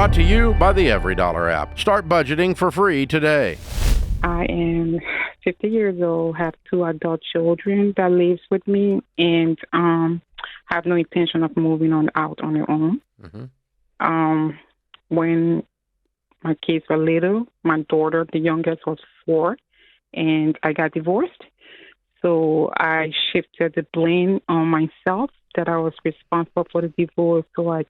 Brought to you by the Every Dollar app. Start budgeting for free today. I am 50 years old, have 2 adult children that lives with me, and have no intention of moving out on their own. When my kids were little, my daughter, the youngest, was 4, and I got divorced. So I shifted the blame on myself that I was responsible for the divorce. So I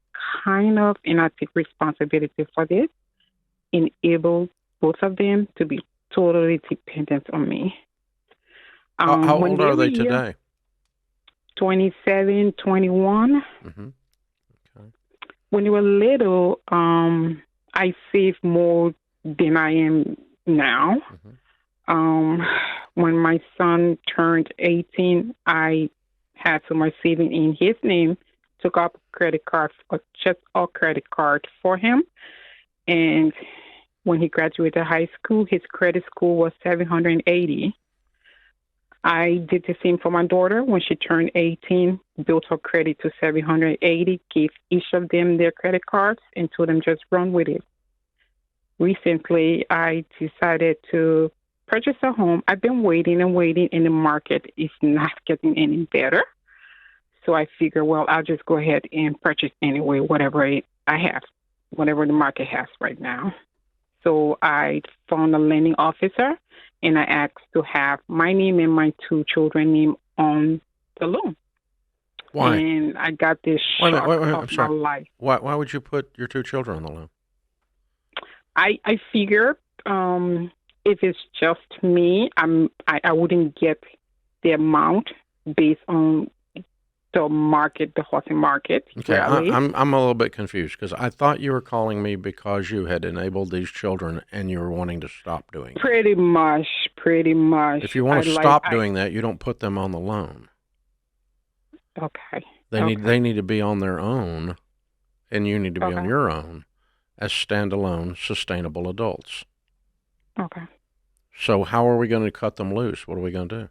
take responsibility for this, enable both of them to be totally dependent on me. How old are they today? 27, 21. Okay. When they were little, I saved more than I am now. When my son turned 18, I had some my saving in his name, took up credit cards, just a credit card for him. And when he graduated high school, his credit score was 780. I did the same for my daughter. When she turned 18, built her credit to 780, gave each of them their credit cards, and told them just run with it. Recently, I decided to purchase a home. I've been waiting, and the market is not getting any better. So I figure, well, I'll just go ahead and purchase anyway, whatever I have, whatever the market has right now. So I found a lending officer, and I asked to have my name and my 2 children's name on the loan. Why? And I got this shock of my life. Why would you put your 2 children on the loan? I figure if it's just me, I wouldn't get the amount based on the market, the housing market. Okay, I'm a little bit confused because I thought you were calling me because you had enabled these children and you were wanting to stop doing it. Pretty much. If you want to stop doing that, you don't put them on the loan. Okay. They need to be on their own, and you need to be on your own as standalone, sustainable adults. Okay. So how are we going to cut them loose? What are we going to do?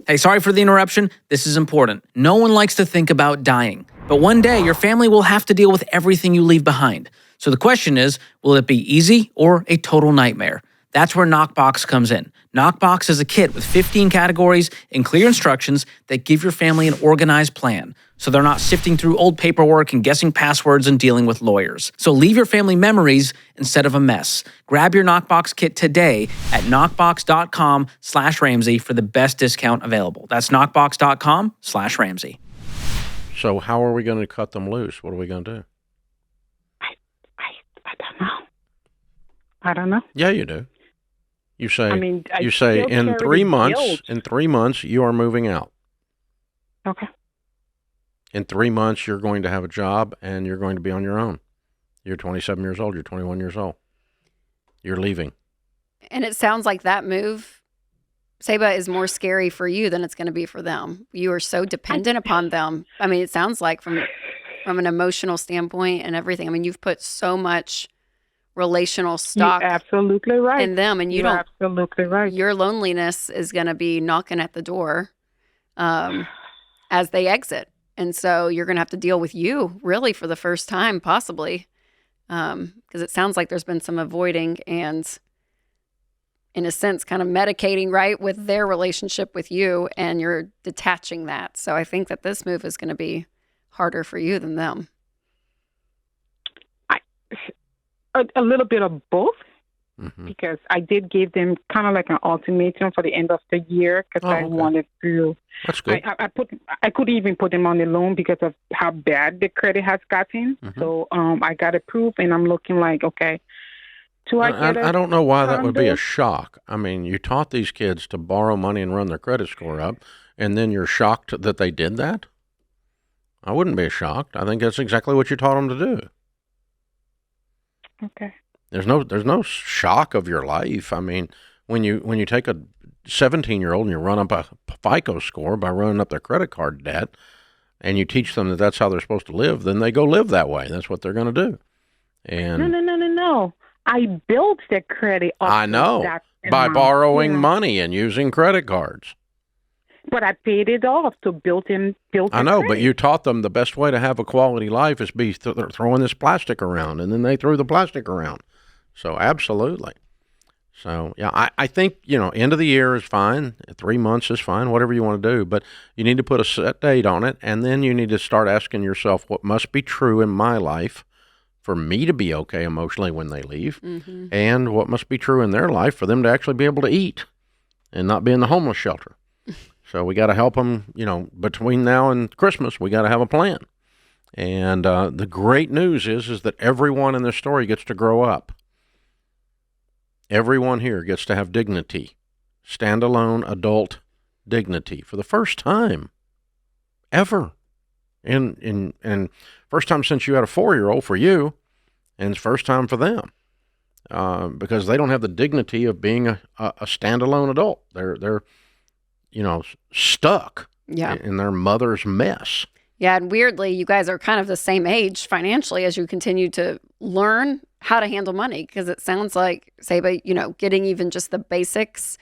Hey, sorry for the interruption. This is important. No one likes to think about dying, but one day your family will have to deal with everything you leave behind. So the question is, will it be easy or a total nightmare? That's where Knockbox comes in. Knockbox is a kit with 15 categories and clear instructions that give your family an organized plan, so they're not sifting through old paperwork and guessing passwords and dealing with lawyers. So leave your family memories instead of a mess. Grab your Knockbox kit today at knockbox.com/Ramsey for the best discount available. That's knockbox.com/Ramsey. So how are we going to cut them loose? What are we going to do? I don't know. I don't know. Yeah, you do. You say, in 3 months, you are moving out. Okay. In 3 months, you're going to have a job and you're going to be on your own. You're 27 years old. You're 21 years old. You're leaving. And it sounds like that move, Seba, is more scary for you than it's going to be for them. You are so dependent upon them. I mean, it sounds like from an emotional standpoint and everything. I mean, you've put so much relational stock absolutely right. in them, and You're absolutely right. Your loneliness is going to be knocking at the door as they exit. And so you're going to have to deal with you really for the first time, possibly, because it sounds like there's been some avoiding and, in a sense, kind of medicating, right, with their relationship with you, and you're detaching that. So I think that this move is going to be harder for you than them. A little bit of both, because I did give them kind of like an ultimatum for the end of the year, because I wanted to. That's good. I couldn't even put them on the loan because of how bad the credit has gotten. So I got approved, and I'm looking like, okay, I don't know why that would be a shock. I mean, you taught these kids to borrow money and run their credit score up, and then you're shocked that they did that? I wouldn't be shocked. I think that's exactly what you taught them to do. Okay. There's no shock of your life. I mean, when you take a 17-year-old and you run up a FICO score by running up their credit card debt, and you teach them that that's how they're supposed to live, then they go live that way. That's what they're going to do. And No. I built the credit. I know, by borrowing money and using credit cards. But I paid it off to build him. I know, but you taught them the best way to have a quality life is be throwing this plastic around, and then they threw the plastic around. So absolutely. So yeah, I think end of the year is fine. 3 months is fine. Whatever you want to do, but you need to put a set date on it, and then you need to start asking yourself what must be true in my life for me to be okay emotionally when they leave, and what must be true in their life for them to actually be able to eat and not be in the homeless shelter. So we got to help them, between now and Christmas, we got to have a plan. And the great news is that everyone in this story gets to grow up. Everyone here gets to have dignity, standalone adult dignity for the first time ever. And first time since you had a 4-year-old for you, and it's first time for them. Because they don't have the dignity of being a standalone adult. They're stuck in their mother's mess. Yeah, and weirdly, you guys are kind of the same age financially as you continue to learn how to handle money, because it sounds like, Saba, getting even just the basics,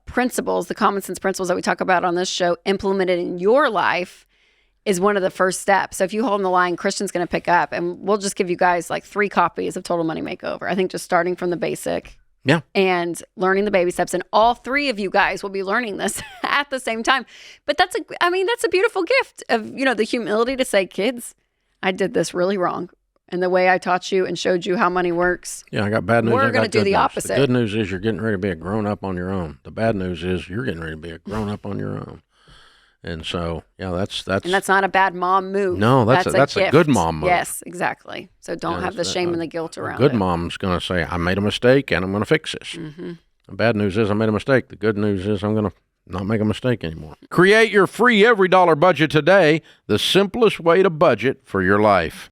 principles, the common sense principles that we talk about on this show, implemented in your life is one of the first steps. So if you hold the line, Christian's going to pick up, and we'll just give you guys like 3 copies of Total Money Makeover. I think just starting from the basic. Yeah. And learning the baby steps. And all 3 of you guys will be learning this at the same time. But that's a beautiful gift of, the humility to say, kids, I did this really wrong. And the way I taught you and showed you how money works. Yeah, I got bad news. We're going to do the opposite. The good news is you're getting ready to be a grown up on your own. The bad news is you're getting ready to be a grown up on your own. And so, yeah, that's and that's not a bad mom move. No, that's a good mom move. Yes, exactly. So don't have the shame and the guilt around it. A good mom's going to say, I made a mistake and I'm going to fix this. The bad news is I made a mistake. The good news is I'm going to not make a mistake anymore. Create your free every dollar budget today, the simplest way to budget for your life.